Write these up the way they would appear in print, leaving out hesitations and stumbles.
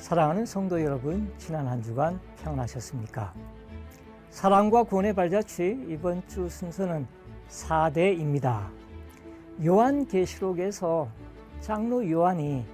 사랑하는 성도 여러분, 지난 한 주간 평안하셨습니까? 사랑과 구원의 발자취, 이번 주 순서는 4대입니다. 요한계시록에서 장로 요한이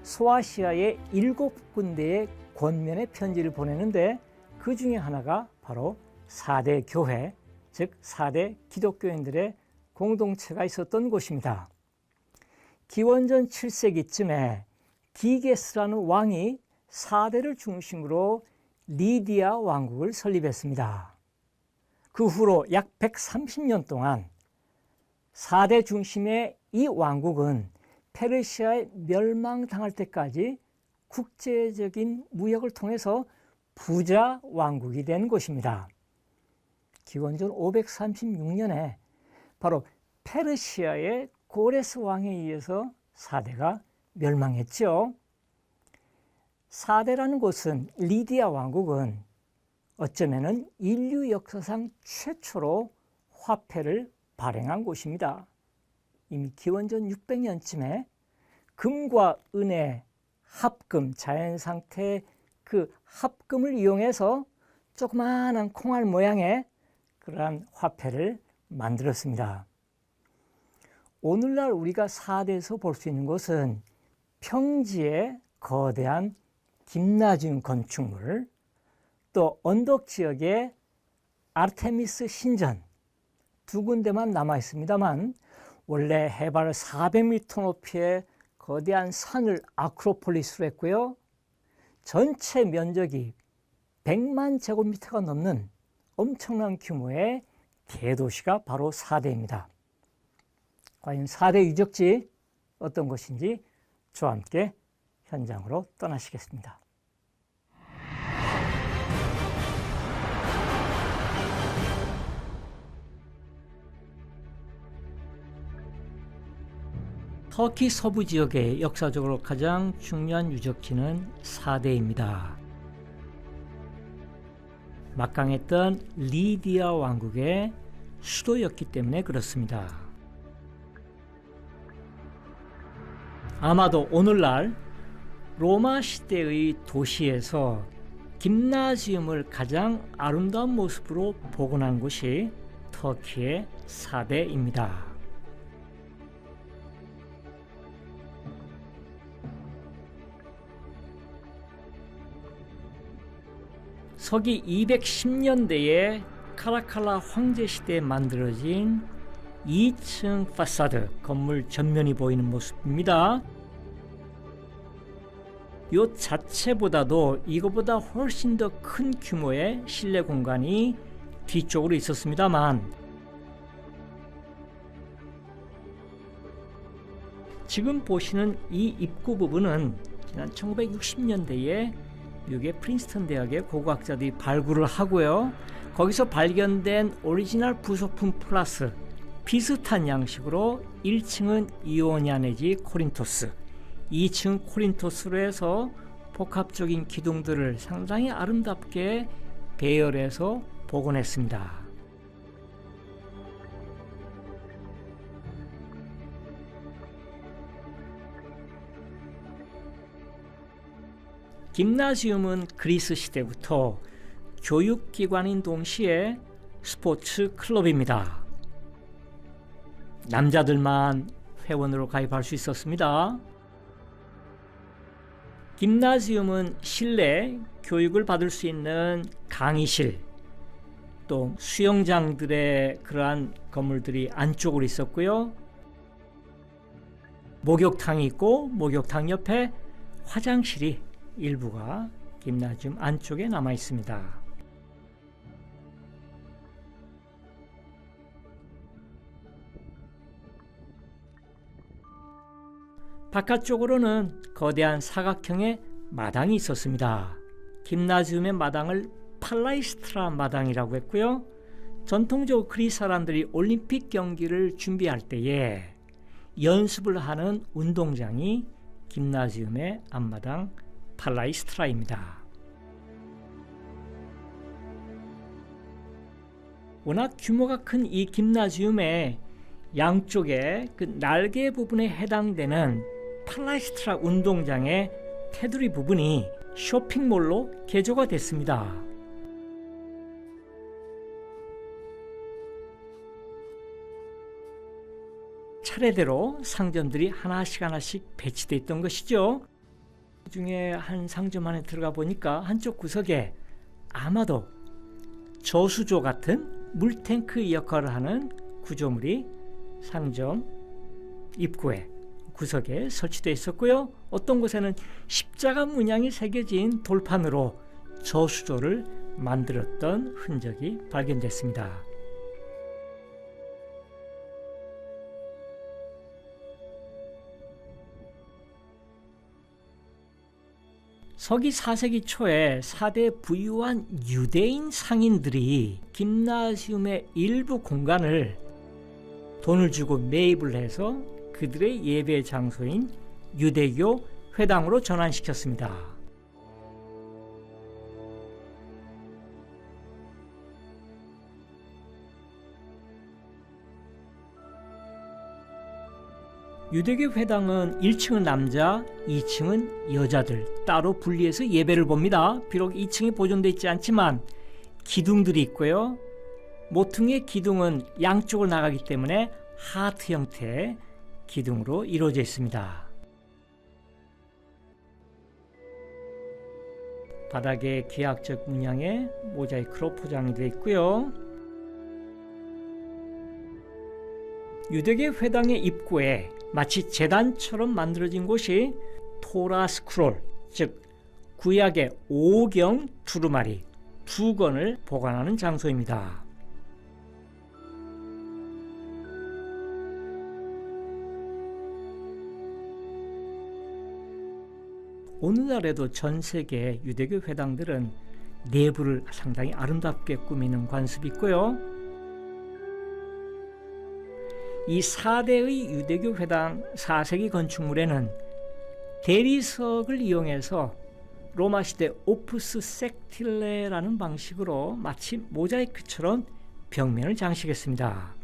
소아시아의 7군데의 권면의 편지를 보내는데 그 중에 하나가 바로 4대 교회, 즉 4대 기독교인들의 공동체가 있었던 곳입니다. 기원전 7세기쯤에 기게스라는 왕이 4대를 중심으로 리디아 왕국을 설립했습니다. 그 후로 약 130년 동안 4대 중심의 이 왕국은 페르시아에 멸망당할 때까지 국제적인 무역을 통해서 부자 왕국이 된 곳입니다. 기원전 536년에 바로 페르시아의 고레스 왕에 의해서 4대가 멸망했죠. 4대라는 곳은 리디아 왕국은 어쩌면은 인류 역사상 최초로 화폐를 발행한 곳입니다. 이미 기원전 600년쯤에 금과 은의 합금, 자연 상태의 그 합금을 이용해서 조그마한 콩알 모양의 그러한 화폐를 만들었습니다. 오늘날 우리가 4대에서 볼 수 있는 곳은 평지의 거대한 김나지움 건축물, 또 언덕 지역의 아르테미스 신전 두 군데만 남아 있습니다만 원래 해발 400m 높이의 거대한 산을 아크로폴리스로 했고요. 전체 면적이 100만 제곱미터가 넘는 엄청난 규모의 대도시가 바로 4대입니다. 과연 4대 유적지 어떤 것인지 저와 함께 현장으로 떠나시겠습니다. 터키 서부 지역의 역사적으로 가장 중요한 유적지는 4대입니다. 막강했던 리디아 왕국의 수도였기 때문에 그렇습니다. 아마도 오늘날 로마 시대의 도시에서 김나지움을 가장 아름다운 모습으로 복원한 곳이 터키의 4대입니다. 서기 210년대에 카라칼라 황제 시대에 만들어진 2층 파사드 건물 전면이 보이는 모습입니다. 이 자체보다도 이거보다 훨씬 더 큰 규모의 실내 공간이 뒤쪽으로 있었습니다만 지금 보시는 이 입구 부분은 지난 1960년대에 미국의 프린스턴 대학의 고고학자들이 발굴을 하고요. 거기서 발견된 오리지널 부속품 플러스 비슷한 양식으로 1층은 이오니아 내지 코린토스, 2층 코린토스로 해서 복합적인 기둥들을 상당히 아름답게 배열해서 복원했습니다. 김나지움은 그리스 시대부터 교육기관인 동시에 스포츠 클럽입니다. 남자들만 회원으로 가입할 수 있었습니다. 김나지움은 실내 교육을 받을 수 있는 강의실, 또 수영장들의 그러한 건물들이 안쪽으로 있었고요. 목욕탕이 있고 목욕탕 옆에 화장실이 일부가 김나지움 안쪽에 남아 있습니다. 바깥쪽으로는 거대한 사각형의 마당이 있었습니다. 김나지움의 마당을 팔라이스트라 마당이라고 했고요. 전통적으로 그리스 사람들이 올림픽 경기를 준비할 때에 연습을 하는 운동장이 김나지움의 앞마당 팔라이스트라입니다. 워낙 규모가 큰 이 김나지움의 양쪽에 그 날개 부분에 해당되는 팔라이스트라 운동장의 테두리 부분이 쇼핑몰로 개조가 됐습니다. 차례대로 상점들이 하나씩 배치되어 있던 것이죠. 그 중에 한 상점 안에 들어가 보니까 한쪽 구석에 아마도 저수조 같은 물탱크 역할을 하는 구조물이 상점 입구에 구석에 설치되어 있었고요. 어떤 곳에는 십자가 문양이 새겨진 돌판으로 저수조를 만들었던 흔적이 발견됐습니다. 서기 4세기 초에 4대 부유한 유대인 상인들이 김나시움의 일부 공간을 돈을 주고 매입을 해서 그들의 예배 장소인 유대교 회당으로 전환시켰습니다. 유대교 회당은 1층은 남자, 2층은 여자들 따로 분리해서 예배를 봅니다. 비록 2층이 보존되어 있지 않지만 기둥들이 있고요. 모퉁이의 기둥은 양쪽으로 나가기 때문에 하트 형태의 기둥으로 이루어져 있습니다. 바닥에 기하학적 문양의 모자이크로 포장이 되어 있고요. 유대교 회당의 입구에 마치 제단처럼 만들어진 곳이 토라 스크롤, 즉 구약의 5경 두루마리 2권을 보관하는 장소입니다. 오늘날에도 전 세계 유대교 회당들은 내부를 상당히 아름답게 꾸미는 관습이 있고요. 이 4대의 유대교 회당 4세기 건축물에는 대리석을 이용해서 로마 시대 오프스 섹틸레라는 방식으로 마치 모자이크처럼 벽면을 장식했습니다.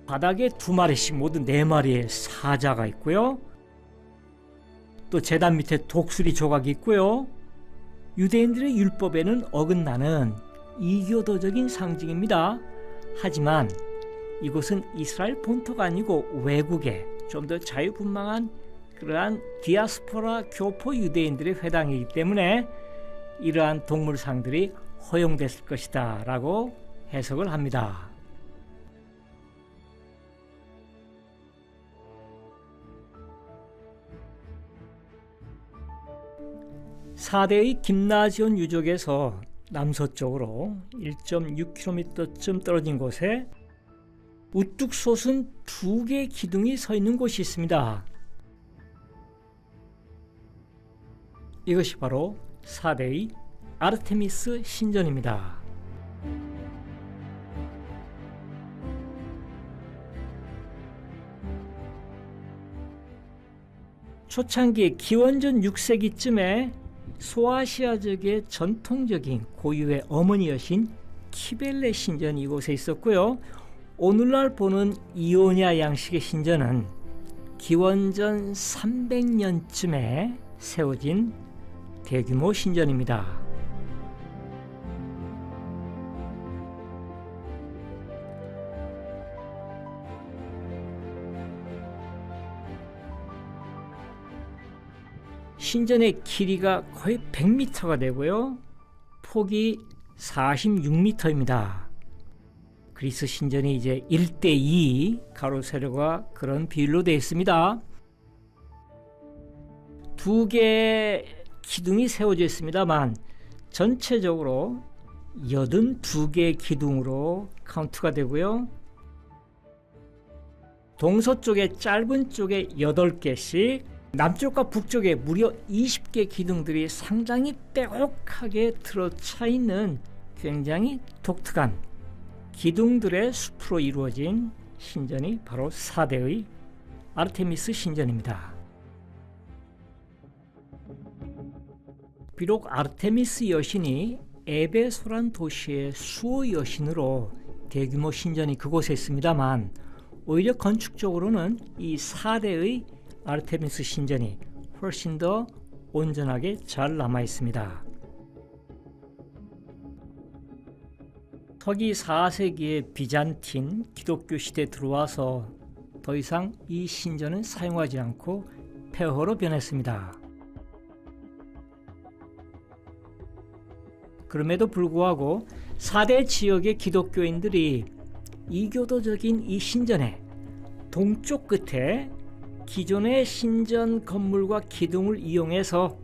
바닥에 2마리씩 모두 4마리의 사자가 있고요. 또 제단 밑에 독수리 조각이 있고요. 유대인들의 율법에는 어긋나는 이교도적인 상징입니다. 하지만 이곳은 이스라엘 본토가 아니고 외국의 좀 더 자유분방한 그러한 디아스포라 교포 유대인들의 회당이기 때문에 이러한 동물상들이 허용됐을 것이다 라고 해석을 합니다. 사대의 김나지온 유적에서 남서쪽으로 1.6km쯤 떨어진 곳에 우뚝 솟은 2개의 기둥이 서 있는 곳이 있습니다. 이것이 바로 사대의 아르테미스 신전입니다. 초창기 기원전 6세기쯤에 소아시아적의 전통적인 고유의 어머니 여신 키벨레 신전이 이곳에 있었고요. 오늘날 보는 이오냐 양식의 신전은 기원전 300년쯤에 세워진 대규모 신전입니다. 신전의 길이가 거의 100m가 되고요. 폭이 46m입니다. 그리스 신전이 이제 1:2 가로 세로가 그런 비율로 되어 있습니다. 2개의 기둥이 세워져 있습니다만 전체적으로 82개의 기둥으로 카운트가 되고요. 동서쪽에 짧은 쪽에 8개씩, 남쪽과 북쪽에 무려 20개 기둥들이 상당히 빼곡하게 들어차 있는 굉장히 독특한 기둥들의 숲으로 이루어진 신전이 바로 사대의 아르테미스 신전입니다. 비록 아르테미스 여신이 에베소란 도시의 수호 여신으로 대규모 신전이 그곳에 있습니다만 오히려 건축적으로는 이 4대의 아르테미스 신전이 훨씬 더 온전하게 잘 남아 있습니다. 서기 4세기의 비잔틴 기독교 시대에 들어와서 더 이상 이 신전은 사용하지 않고 폐허로 변했습니다. 그럼에도 불구하고 4대 지역의 기독교인들이 이교도적인 이 신전의 동쪽 끝에 기존의 신전 건물과 기둥을 이용해서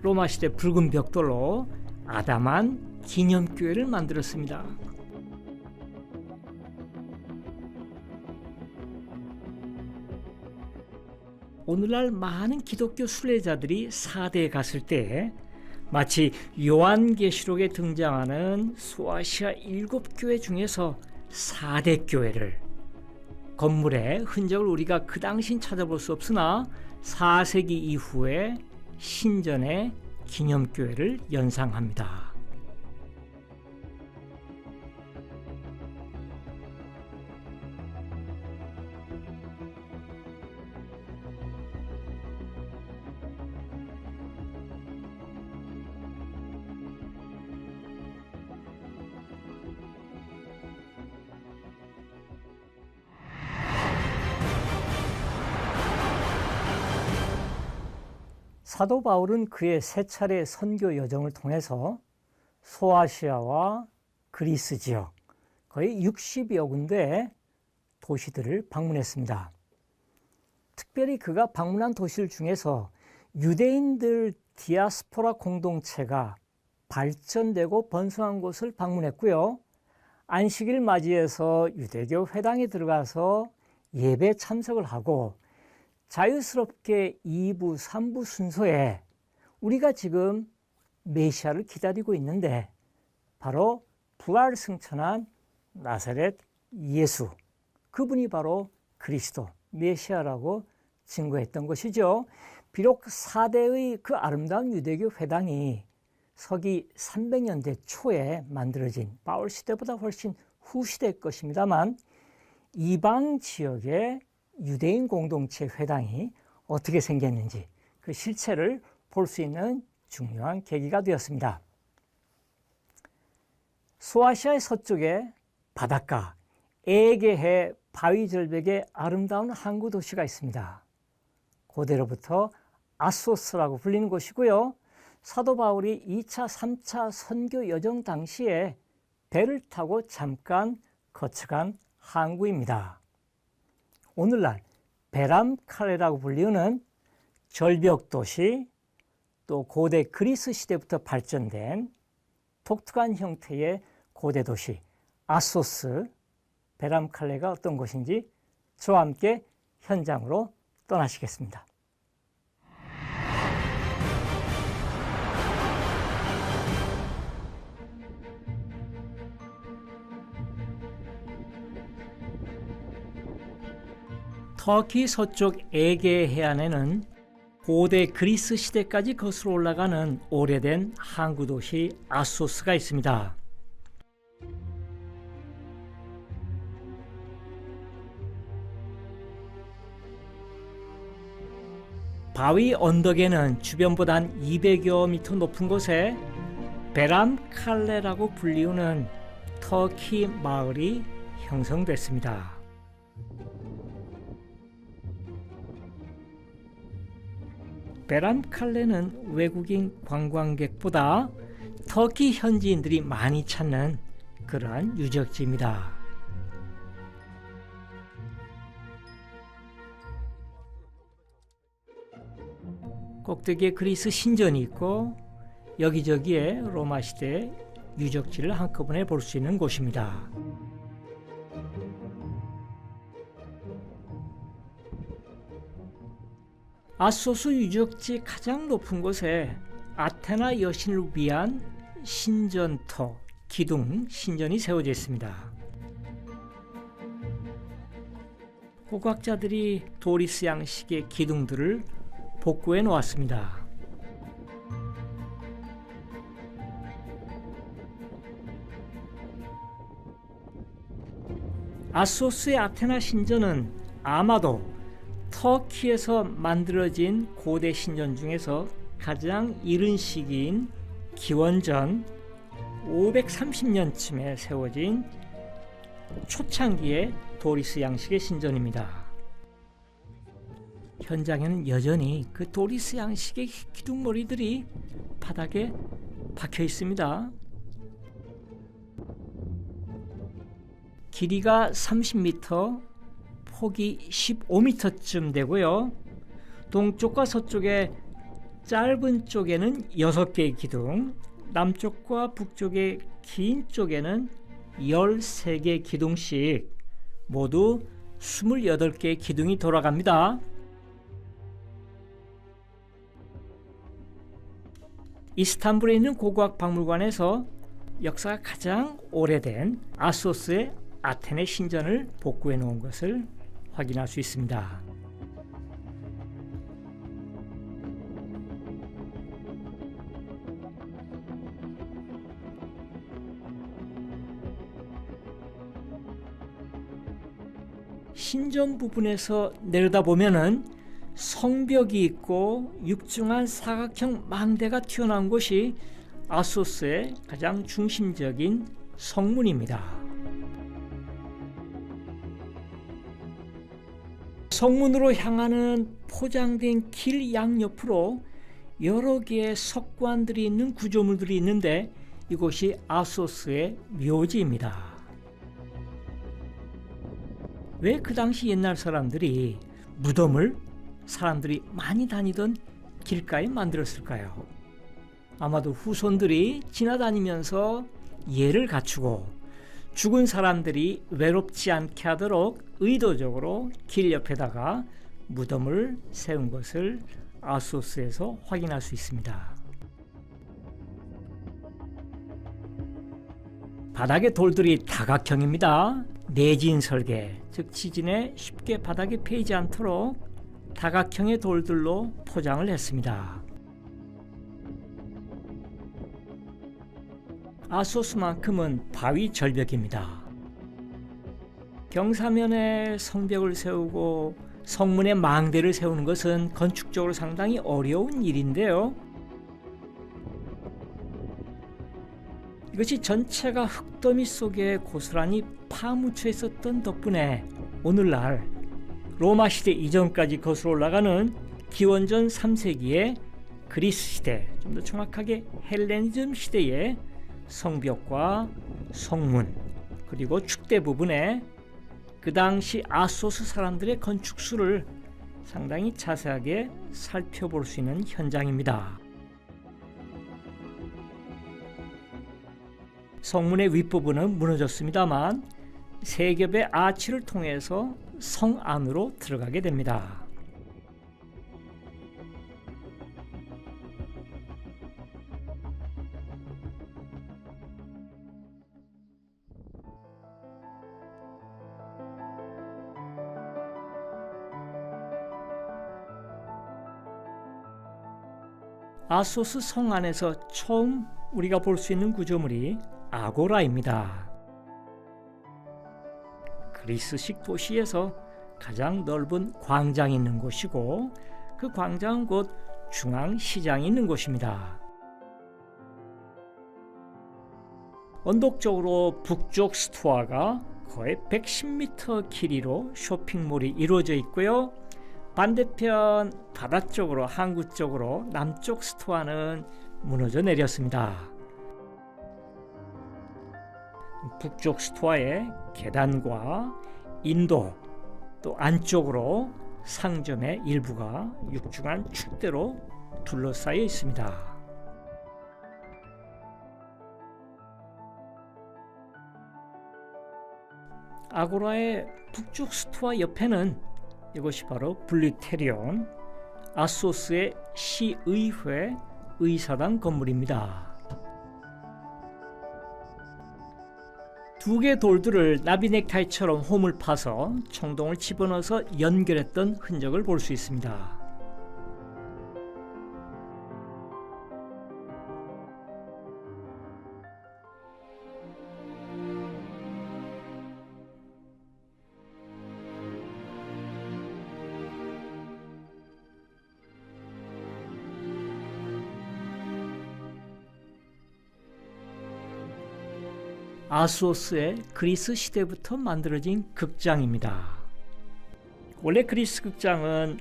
로마 시대 붉은 벽돌로 아담한 기념교회를 만들었습니다. 오늘날 많은 기독교 순례자들이 4대에 갔을 때 마치 요한계시록에 등장하는 소아시아 7교회 중에서 4대 교회를 건물의 흔적을 우리가 그 당시엔 찾아볼 수 없으나 4세기 이후에 신전의 기념교회를 연상합니다. 사도 바울은 그의 세 차례 선교 여정을 통해서 소아시아와 그리스 지역 거의 60여 군데의 도시들을 방문했습니다. 특별히 그가 방문한 도시들 중에서 유대인들 디아스포라 공동체가 발전되고 번성한 곳을 방문했고요. 안식일을 맞이해서 유대교 회당에 들어가서 예배 참석을 하고 자유스럽게 2부, 3부 순서에 우리가 지금 메시아를 기다리고 있는데 바로 부활 승천한 나사렛 예수, 그분이 바로 그리스도, 메시아라고 증거했던 것이죠. 비록 4대의 그 아름다운 유대교 회당이 서기 300년대 초에 만들어진 바울 시대보다 훨씬 후시대일 것입니다만 이방 지역의 유대인 공동체 회당이 어떻게 생겼는지 그 실체를 볼 수 있는 중요한 계기가 되었습니다. 소아시아의 서쪽에 바닷가 에게해 바위 절벽의 아름다운 항구 도시가 있습니다. 고대로부터 아소스라고 불리는 곳이고요. 사도 바울이 2차, 3차 선교 여정 당시에 배를 타고 잠깐 거쳐간 항구입니다. 오늘날 베람칼레라고 불리는 절벽 도시, 또 고대 그리스 시대부터 발전된 독특한 형태의 고대 도시 아소스, 베람칼레가 어떤 곳인지 저와 함께 현장으로 떠나시겠습니다. 터키 서쪽 에게 해안에는 고대 그리스 시대까지 거슬러 올라가는 오래된 항구 도시 아소스가 있습니다. 바위 언덕에는 주변보다 한 200여 미터 높은 곳에 베람칼레라고 불리우는 터키 마을이 형성됐습니다. 베람칼레는 외국인 관광객보다 터키 현지인들이 많이 찾는 그러한 유적지입니다. 꼭대기에 그리스 신전이 있고 여기저기에 로마 시대 유적지를 한꺼번에 볼 수 있는 곳입니다. 아소스 유적지 가장 높은 곳에 아테나 여신을 위한 신전터, 기둥, 신전이 세워져 있습니다. 고고학자들이 도리스 양식의 기둥들을 복구해 놓았습니다. 아소스의 아테나 신전은 아마도 터키에서 만들어진 고대 신전 중에서 가장 이른 시기인 기원전 530년쯤에 세워진 초창기의 도리스 양식의 신전입니다. 현장에는 여전히 그 도리스 양식의 기둥머리들이 바닥에 박혀 있습니다. 길이가 30m, 폭이 15m쯤 되고요. 동쪽과 서쪽에 짧은 쪽에는 6개의 기둥, 남쪽과 북쪽의 긴 쪽에는 13개의 기둥씩 모두 28개의 기둥이 돌아갑니다. 이스탄불에 있는 고고학 박물관에서 역사가 가장 오래된 아소스의 아테네 신전을 복구해 놓은 것을 확인할 수 있습니다. 신전 부분에서 내려다보면은 성벽이 있고 육중한 사각형 망대가 튀어나온 곳이 아소스의 가장 중심적인 성문입니다. 성문으로 향하는 포장된 길 양옆으로 여러 개의 석관들이 있는 구조물들이 있는데 이곳이 아소스의 묘지입니다. 왜 그 당시 옛날 사람들이 무덤을 사람들이 많이 다니던 길가에 만들었을까요? 아마도 후손들이 지나다니면서 예를 갖추고 죽은 사람들이 외롭지 않게 하도록 의도적으로 길 옆에다가 무덤을 세운 것을 아소스에서 확인할 수 있습니다. 바닥의 돌들이 다각형입니다. 내진 설계, 즉 지진에 쉽게 바닥에 패이지 않도록 다각형의 돌들로 포장을 했습니다. 아소스만큼은 바위 절벽입니다. 경사면에 성벽을 세우고 성문에 망대를 세우는 것은 건축적으로 상당히 어려운 일인데요. 이것이 전체가 흙더미 속에 고스란히 파묻혀 있었던 덕분에 오늘날 로마 시대 이전까지 거슬러 올라가는 기원전 3세기의 그리스 시대, 좀 더 정확하게 헬레니즘 시대의 성벽과 성문 그리고 축대 부분에 그 당시 아소스 사람들의 건축수를 상당히 자세하게 살펴볼 수 있는 현장입니다. 성문의 윗부분은 무너졌습니다만 세 겹의 아치를 통해서 성 안으로 들어가게 됩니다. 아소스 성 안에서 처음 우리가 볼 수 있는 구조물이 아고라입니다. 그리스식 도시에서 가장 넓은 광장이 있는 곳이고 그 광장은 곧 중앙시장이 있는 곳입니다. 언덕 쪽으로 북쪽 스토아가 거의 110m 길이로 쇼핑몰이 이루어져 있고요. 반대편 바다 쪽으로 항구 쪽으로 남쪽 스토아는 무너져 내렸습니다. 북쪽 스토아의 계단과 인도 또 안쪽으로 상점의 일부가 육중한 축대로 둘러싸여 있습니다. 아고라의 북쪽 스토아 옆에는 이것이 바로 블리테리온, 아소스의 시의회 의사당 건물입니다. 두 개의 돌들을 나비 넥타이처럼 홈을 파서 청동을 집어넣어서 연결했던 흔적을 볼 수 있습니다. 아수오스의 그리스 시대부터 만들어진 극장입니다. 원래 그리스 극장은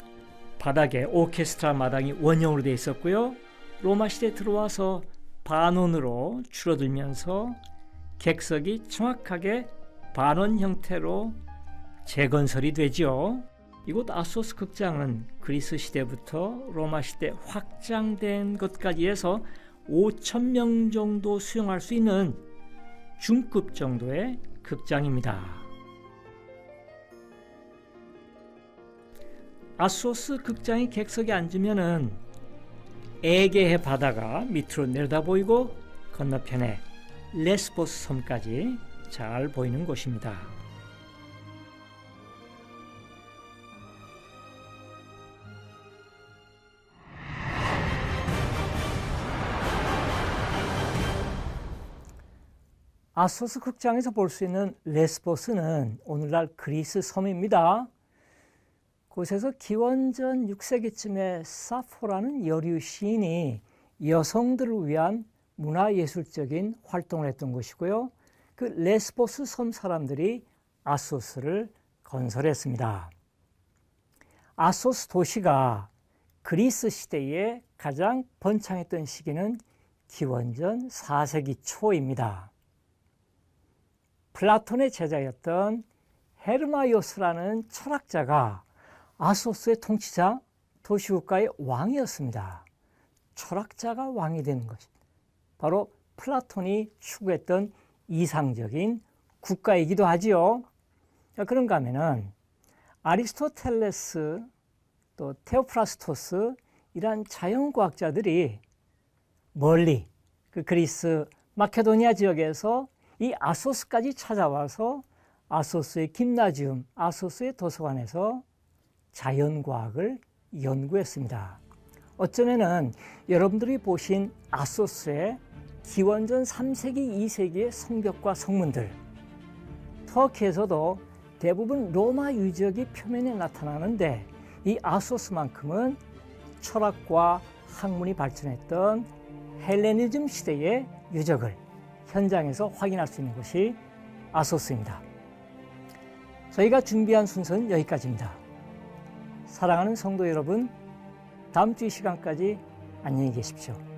바닥에 오케스트라 마당이 원형으로 되어 있었고요. 로마 시대에 들어와서 반원으로 줄어들면서 객석이 정확하게 반원 형태로 재건설이 되죠. 이곳 아수오스 극장은 그리스 시대부터 로마 시대 확장된 것까지 해서 5,000명 정도 수용할 수 있는 중급 정도의 극장입니다. 아수오스 극장의 객석에 앉으면은 에게해 바다가 밑으로 내려다 보이고 건너편에 레스보스 섬까지 잘 보이는 곳입니다. 아수오스 극장에서 볼 수 있는 레스보스는 오늘날 그리스 섬입니다. 곳에서 기원전 6세기쯤에 사포라는 여류 시인이 여성들을 위한 문화예술적인 활동을 했던 곳이고요. 그 레스보스 섬 사람들이 아수오스를 건설했습니다. 아수오스 도시가 그리스 시대에 가장 번창했던 시기는 기원전 4세기 초입니다. 플라톤의 제자였던 헤르마이오스라는 철학자가 아수오스의 통치자, 도시국가의 왕이었습니다. 철학자가 왕이 되는 것이 바로 플라톤이 추구했던 이상적인 국가이기도 하지요. 자, 그런가 하면은 아리스토텔레스 또 테오프라스토스 이란 자연과학자들이 멀리 그 그리스 마케도니아 지역에서 이 아소스까지 찾아와서 아소스의 김나지움, 아소스의 도서관에서 자연과학을 연구했습니다. 어쩌면은 여러분들이 보신 아소스의 기원전 3세기, 2세기의 성벽과 성문들, 터키에서도 대부분 로마 유적이 표면에 나타나는데 이 아소스만큼은 철학과 학문이 발전했던 헬레니즘 시대의 유적을 현장에서 확인할 수 있는 곳이 아소스입니다. 저희가 준비한 순서는 여기까지입니다. 사랑하는 성도 여러분, 다음 주 이 시간까지 안녕히 계십시오.